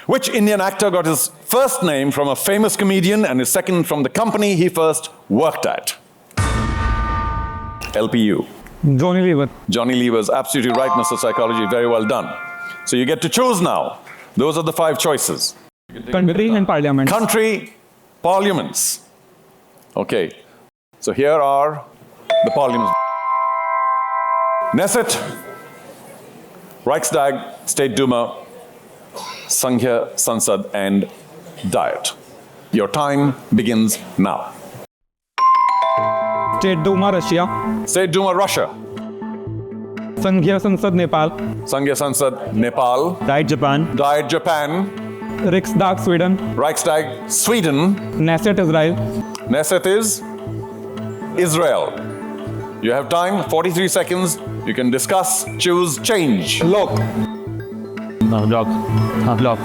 [SPEAKER 1] Which Indian actor got his first name from a famous comedian and his second from the company he first worked at? LPU.
[SPEAKER 7] Johnny Lever.
[SPEAKER 1] Johnny Lever is absolutely right, Mr. Psychology. Very well done. So you get to choose now. Those are the 5 choices.
[SPEAKER 7] Country and parliament.
[SPEAKER 1] Country, parliaments. Okay. So here are the parliaments. Knesset, Reichstag, State Duma, Sanghya, Sansad, and Diet. Your time begins now.
[SPEAKER 7] State Duma, Russia.
[SPEAKER 1] State Duma, Russia.
[SPEAKER 7] Sanghya Sansad, Nepal.
[SPEAKER 1] Sanghya Sansad, Nepal.
[SPEAKER 7] Diet, Japan.
[SPEAKER 1] Diet, Japan.
[SPEAKER 7] Riksdag, Sweden.
[SPEAKER 1] Reichstag, Sweden.
[SPEAKER 7] Knesset, Israel.
[SPEAKER 1] Knesset is Israel. You have time, 43 seconds. You can discuss, choose, change.
[SPEAKER 7] Lock.
[SPEAKER 5] No, lock. Lock.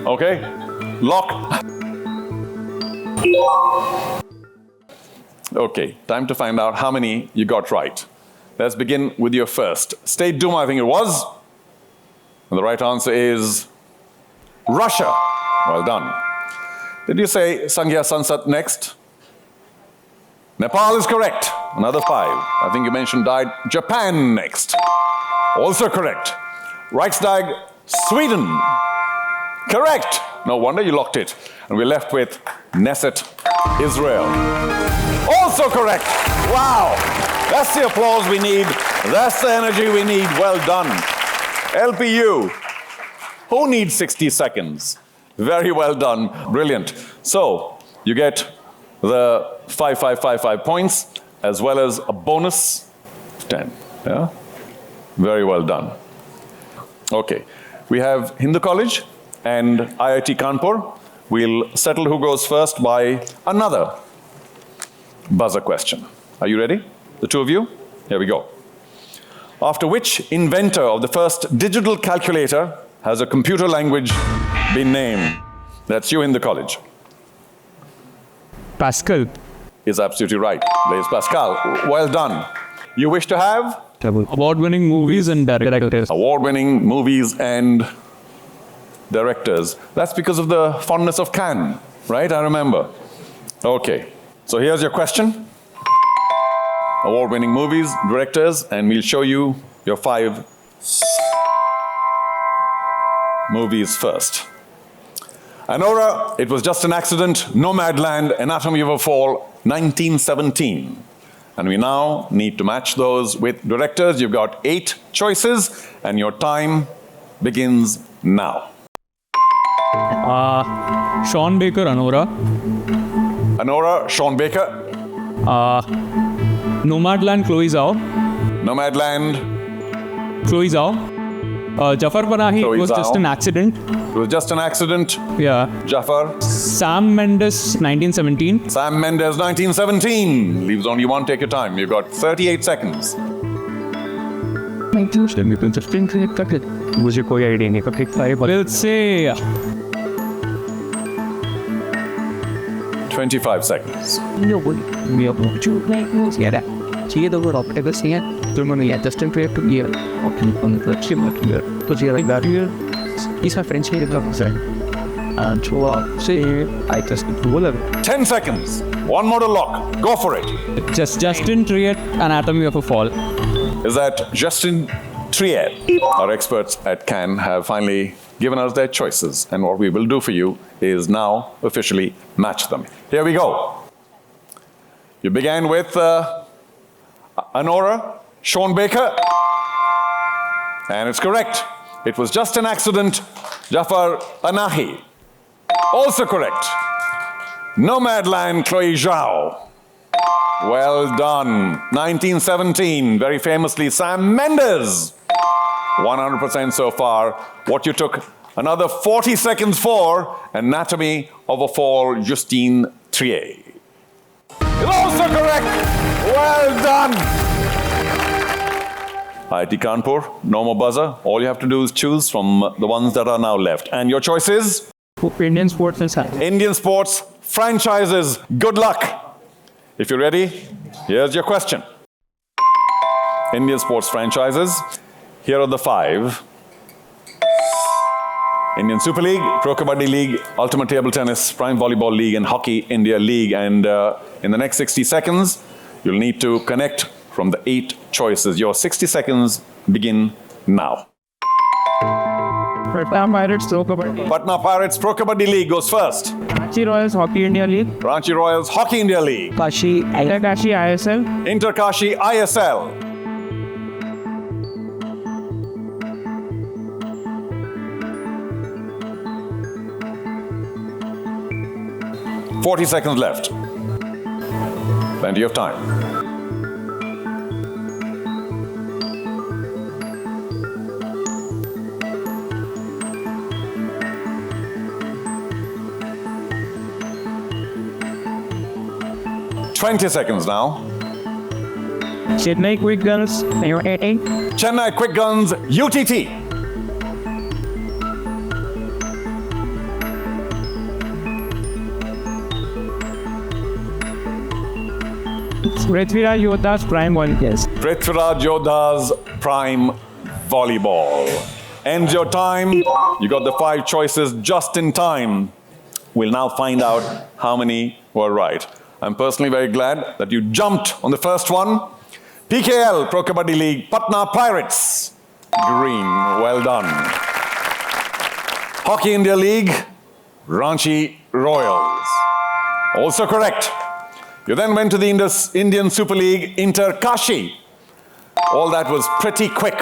[SPEAKER 1] Okay? Lock. Okay, time to find out how many you got right. Let's begin with your first. State Duma, I think it was. And the right answer is Russia. Well done. Did you say Sanghya Sansad next? Nepal is correct. Another 5. I think you mentioned Diet Japan next. Also correct. Reichstag, Sweden. Correct. No wonder you locked it. And we're left with Knesset, Israel. Also correct. Wow. That's the applause we need. That's the energy we need. Well done. LPU. Who needs 60 seconds? Very well done. Brilliant. So you get the 5 points as well as a bonus 10. Yeah? Very well done. Okay. We have Hindu College and IIT Kanpur. We'll settle who goes first by another buzzer question. Are you ready? The 2 of you? Here we go. After which inventor of the first digital calculator has a computer language been named? That's you in the college.
[SPEAKER 5] Pascal.
[SPEAKER 1] Is absolutely right. Blaise Pascal. Well done. You wish to have?
[SPEAKER 5] Award-winning movies and directors.
[SPEAKER 1] Award-winning movies and directors. That's because of the fondness of Cannes, right? I remember. Okay. So here's your question. Award-winning movies, directors, and we'll show you your 5 movies first. Anora, It Was Just an Accident, Nomadland, Anatomy of a Fall, 1917. And we now need to match those with directors. You've got 8 choices, and your time begins now.
[SPEAKER 5] Sean Baker, Anora.
[SPEAKER 1] Anora, Sean Baker.
[SPEAKER 5] Nomadland, Chloe Zhao.
[SPEAKER 1] Nomadland.
[SPEAKER 5] Chloe Zhao. Jafar Panahi, It Was Just an Accident.
[SPEAKER 1] It Was Just an Accident.
[SPEAKER 5] Yeah.
[SPEAKER 1] Jafar.
[SPEAKER 5] Sam Mendes, 1917.
[SPEAKER 1] Sam Mendes, 1917. Leaves only one. Take your time. You've got 38 seconds.
[SPEAKER 5] मुझे कोई idea नहीं पर we'll say
[SPEAKER 1] 25 seconds.
[SPEAKER 10] चाहिए तो वो optical नहीं है तो मैंने ये just into gear on the chip gear तो जी like that gear is my French gear the same and so say I just roll
[SPEAKER 1] 10 seconds. One more to lock. Go for it.
[SPEAKER 5] Justin Triet, Anatomy of a Fall.
[SPEAKER 1] Is that Justin Triet? Our experts at Cannes have finally given us their choices, and what we will do for you is now officially match them. Here we go. You began with Anora, Sean Baker, and it's correct. It Was Just an Accident, Jafar Panahi. Also correct. Nomadland, Chloe Zhao. Well done. 1917, very famously, Sam Mendes. 100% so far. What you took another 40 seconds for, Anatomy of a Fall, Justine Triet. It's also correct. Well done. IIT Kanpur, no more buzzer. All you have to do is choose from the ones that are now left. And your choice is?
[SPEAKER 10] Indian sports and science.
[SPEAKER 1] Indian sports franchises. Good luck. If you're ready, here's your question. Indian sports franchises. Here are the 5. Indian Super League, Pro Kabaddi League, Ultimate Table Tennis, Prime Volleyball League, and Hockey India League. And in the next 60 seconds, you'll need to connect from the 8 choices. Your 60 seconds begin now. Patna Pirates Pro Kabaddi League goes first.
[SPEAKER 8] Ranchi Royals Hockey India League.
[SPEAKER 1] Ranchi Royals Hockey India League.
[SPEAKER 8] Inter-Kashi ISL.
[SPEAKER 1] Inter-Kashi ISL. $40 seconds left. Plenty of time. $20 seconds now.
[SPEAKER 8] Chennai Quick Guns, UTT.
[SPEAKER 1] Chennai Quick Guns, UTT.
[SPEAKER 8] Prithviraj Yodha's Prime Volleyball.
[SPEAKER 10] Yes.
[SPEAKER 1] Prithviraj Yodha's Prime Volleyball. Ends your time. You got the 5 choices just in time. We'll now find out how many were right. I'm personally very glad that you jumped on the first one. PKL, Pro Kabaddi League, Patna Pirates. Green, well done. Hockey India League, Ranchi Royals. Also correct. You then went to the Indian Super League, Inter-Kashi. All that was pretty quick.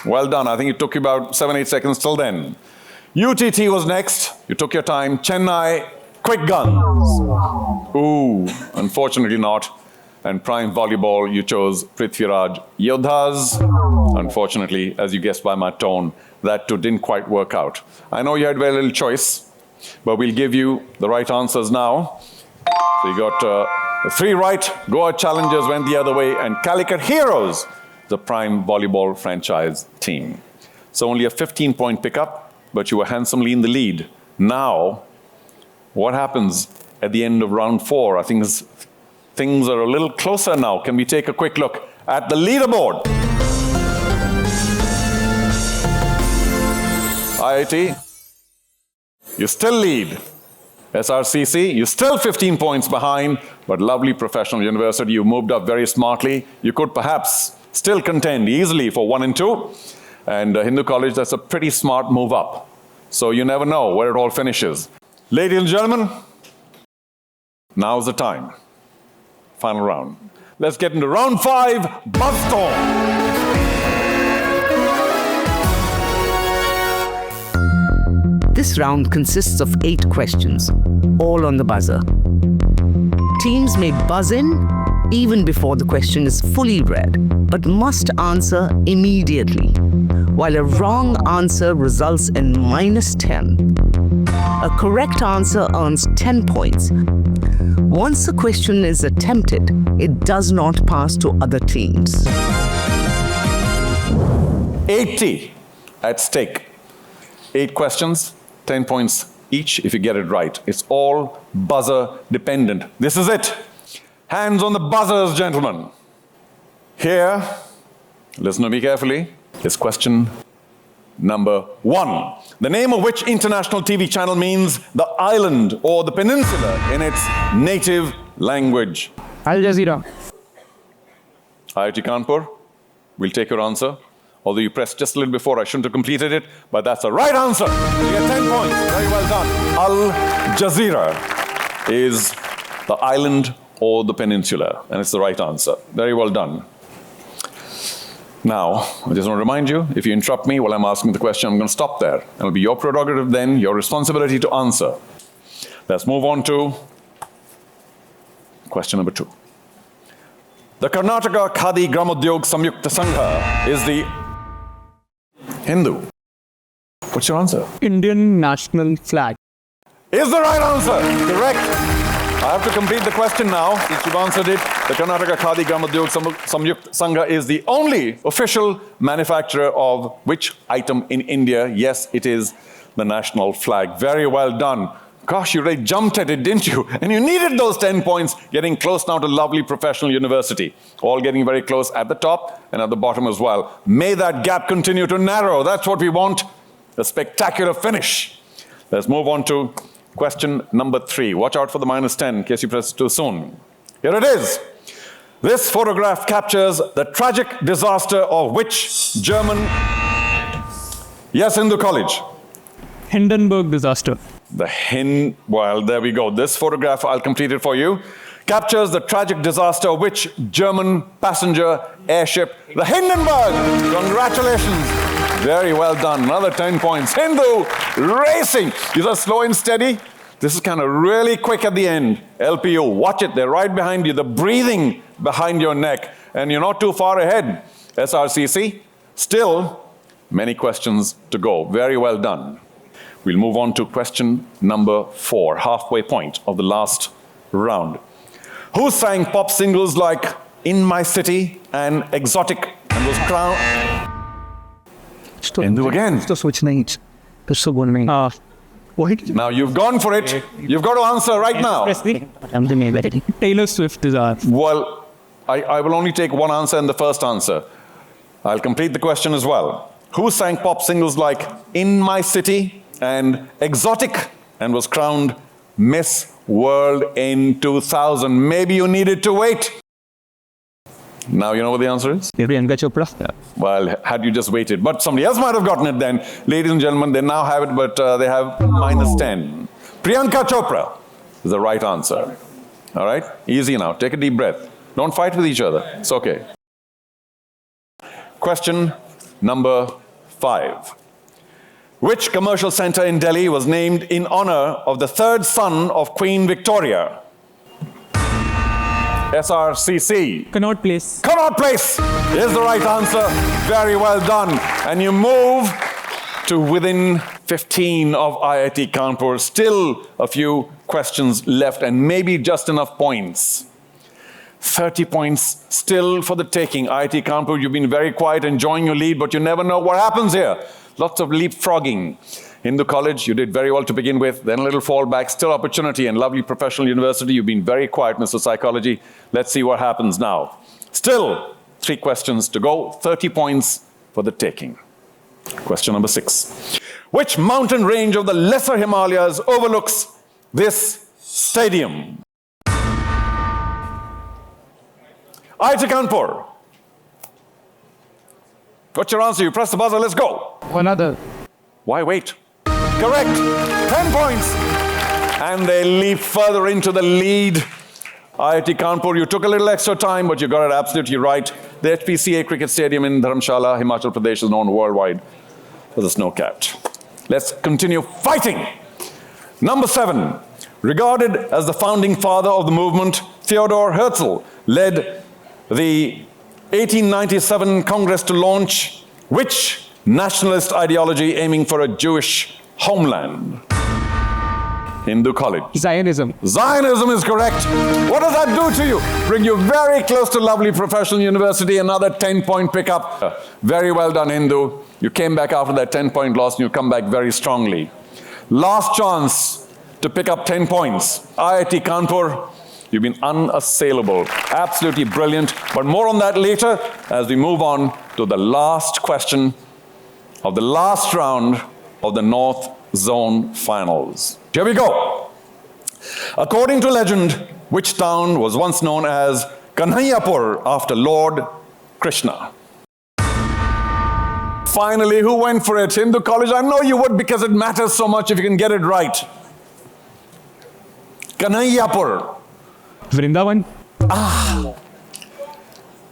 [SPEAKER 1] Well done. I think it took you about 7-8 seconds till then. UTT was next. You took your time. Chennai Quick Guns. Ooh, unfortunately not. And Prime Volleyball, you chose Prithviraj Yodha's. Unfortunately, as you guessed by my tone, that too didn't quite work out. I know you had very little choice, but we'll give you the right answers now. So you got 3 right. Goa Challengers went the other way, and Calicut Heroes, the Prime Volleyball franchise team. So only a 15-point pickup, but you were handsomely in the lead. Now, what happens at the end of round 4? I think things are a little closer now. Can we take a quick look at the leaderboard? IIT, you still lead. SRCC, you're still 15 points behind, but lovely professional university, you moved up very smartly. You could perhaps still contend easily for 1 and 2. And Hindu College, that's a pretty smart move up. So you never know where it all finishes. Ladies and gentlemen, now's the time. Final round. Let's get into round 5, Buzzstorm.
[SPEAKER 11] This round consists of 8 questions, all on the buzzer. Teams may buzz in even before the question is fully read, but must answer immediately, while a wrong answer results in -10. A correct answer earns 10 points. Once the question is attempted, it does not pass to other teams.
[SPEAKER 1] 80 at stake. 8 questions, 10 points each if you get it right. It's all buzzer dependent. This is it. Hands on the buzzers, gentlemen. Here, listen to me carefully, is question number 1. The name of which international TV channel means the island or the peninsula in its native language?
[SPEAKER 8] Al Jazeera.
[SPEAKER 1] IIT Kanpur, we'll take your answer. Although you pressed just a little before, I shouldn't have completed it, but that's the right answer. You get 10 points. Very well done. Al Jazeera is the island or the peninsula, and it's the right answer. Very well done. Now, I just want to remind you, if you interrupt me while I'm asking the question, I'm going to stop there. It'll be your prerogative then, your responsibility to answer. Let's move on to question number 2. The Karnataka Khadi Gramodyog Samyukta Sangha is the Hindu. What's your answer?
[SPEAKER 8] Indian national flag.
[SPEAKER 1] Is the right answer. Correct. I have to complete the question now, since you've answered it. The Karnataka Khadi Gramodyog Samyukta Sangha is the only official manufacturer of which item in India? Yes, it is the national flag. Very well done. Gosh, you really jumped at it, didn't you? And you needed those 10 points, getting close now to lovely professional university. All getting very close at the top and at the bottom as well. May that gap continue to narrow. That's what we want. A spectacular finish. Let's move on to question number 3. Watch out for the -10 in case you press it too soon. Here it is. This photograph captures the tragic disaster of which German... Yes, Hindu College.
[SPEAKER 8] Hindenburg disaster.
[SPEAKER 1] Well, there we go. This photograph, I'll complete it for you, captures the tragic disaster of which German passenger airship, the Hindenburg. Congratulations. Very well done. Another 10 points. Hindu racing. These are slow and steady. This is kind of really quick at the end. LPU, watch it. They're right behind you. The breathing behind your neck. And you're not too far ahead. SRCC, still many questions to go. Very well done. We'll move on to question number 4, halfway point of the last round. Who sang pop singles like In My City and Exotic and was crowned? Hindu again. Now you've gone for it. You've got to answer right now.
[SPEAKER 8] Taylor Swift is ours.
[SPEAKER 1] Well, I will only take one answer and the first answer. I'll complete the question as well. Who sang pop singles like In My City and Exotic and was crowned Miss World in 2000? Maybe you needed to wait. Now you know what the answer is?
[SPEAKER 10] Priyanka Chopra.
[SPEAKER 1] Well, had you just waited. But somebody else might have gotten it then. Ladies and gentlemen, they now have it, but they have -10. Priyanka Chopra is the right answer. All right? Easy now. Take a deep breath. Don't fight with each other. It's okay. Question number 5. Which commercial center in Delhi was named in honor of the 3rd son of Queen Victoria? SRCC.
[SPEAKER 8] Connaught Place.
[SPEAKER 1] Connaught Place is the right answer. Very well done. And you move to within 15 of IIT Kanpur. Still a few questions left and maybe just enough points. 30 points still for the taking. IIT Kanpur, you've been very quiet, enjoying your lead, but you never know what happens here. lots of leapfrogging. Hindu College, you did very well to begin with, then a little fallback, still opportunity, and lovely professional university. You've been very quiet, Mr. Psychology. Let's see what happens now. Still 3 questions to go, 30 points for the taking. Question number 6. Which mountain range of the Lesser Himalayas overlooks this stadium? IIT Kanpur. What's your answer? You press the buzzer, let's go.
[SPEAKER 8] One other.
[SPEAKER 1] Why wait? Correct. 10 points. And they leap further into the lead. IIT Kanpur, you took a little extra time, but you got it absolutely right. The HPCA cricket stadium in Dharamshala, Himachal Pradesh, is known worldwide for the snow-capped. Let's continue fighting. Number 7. Regarded as the founding father of the movement, Theodor Herzl led the 1897 Congress to launch which nationalist ideology aiming for a Jewish homeland? Hindu College.
[SPEAKER 8] Zionism.
[SPEAKER 1] Zionism is correct. What does that do to you? Bring you very close to lovely professional university, another 10-point pickup. Very well done, Hindu. You came back after that 10-point loss and you come back very strongly. Last chance to pick up 10 points. IIT Kanpur, you've been unassailable. Absolutely brilliant. But more on that later as we move on to the last question of the last round of the North Zone Finals. Here we go. According to legend, which town was once known as Kanhaiyapur after Lord Krishna? Finally, who went for it? Hindu College, I know you would because it matters so much if you can get it right. Kanhaiyapur.
[SPEAKER 8] Vrindavan.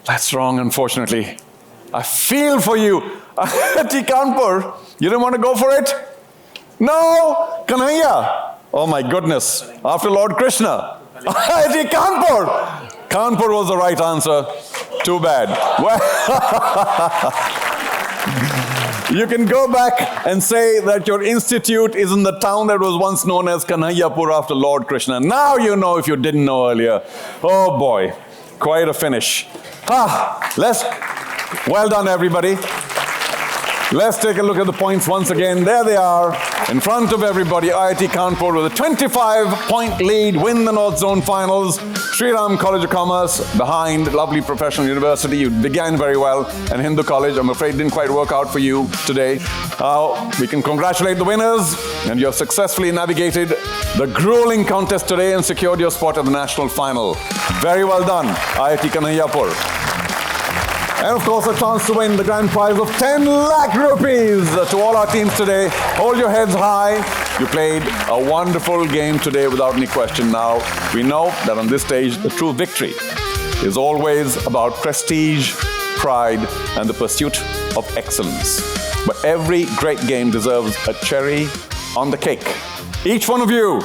[SPEAKER 1] That's wrong, unfortunately. I feel for you. IIT Kanpur, you didn't want to go for it? No, Kanhaiya. Oh my goodness, after Lord Krishna. IIT Kanpur. Kanpur was the right answer. Too bad. Well, you can go back and say that your institute is in the town that was once known as Kanhaiyapur after Lord Krishna. Now you know if you didn't know earlier. Oh boy, quite a finish. Well done, everybody. Let's take a look at the points once again. There they are, in front of everybody. IIT Kanpur with a 25-point lead, win the North Zone Finals. Sri Ram College of Commerce behind lovely professional university. You began very well. And Hindu College, I'm afraid, didn't quite work out for you today. We can congratulate the winners, and you have successfully navigated the grueling contest today and secured your spot at the national final. Very well done, IIT Kanhaiyapur. And of course, a chance to win the grand prize of 10 lakh rupees to all our teams today. Hold your heads high. You played a wonderful game today without any question. Now, we know that on this stage, the true victory is always about prestige, pride, and the pursuit of excellence. But every great game deserves a cherry on the cake. Each one of you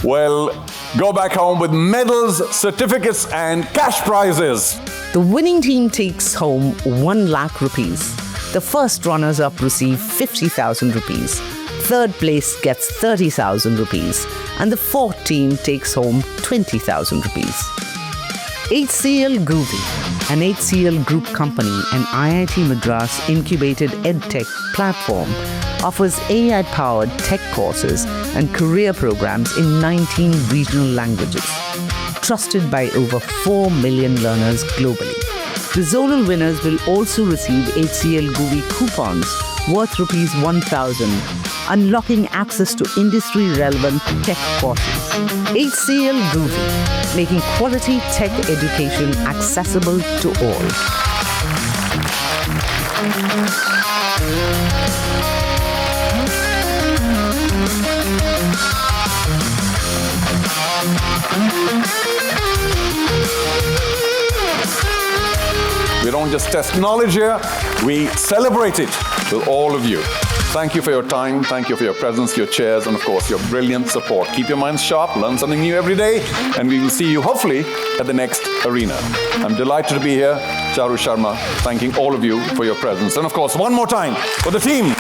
[SPEAKER 1] will go back home with medals, certificates, and cash prizes.
[SPEAKER 11] The winning team takes home 1 lakh rupees. The first runners-up receive 50,000 rupees. Third place gets 30,000 rupees. And the fourth team takes home 20,000 rupees. HCL Guvi, an HCL Group company and IIT Madras incubated EdTech platform, offers AI-powered tech courses and career programs in 19 regional languages. Trusted by over 4 million learners globally. The zonal winners will also receive HCL Guvi coupons worth Rs 1,000, unlocking access to industry-relevant tech courses. HCL Guvi, making quality tech education accessible to all.
[SPEAKER 1] We don't just test knowledge here, we celebrate it with all of you. Thank you for your time, thank you for your presence, your chairs, and of course your brilliant support. Keep your minds sharp, learn something new every day, and we will see you hopefully at the next arena. I'm delighted to be here. Charu Sharma, thanking all of you for your presence. And of course, one more time for the team.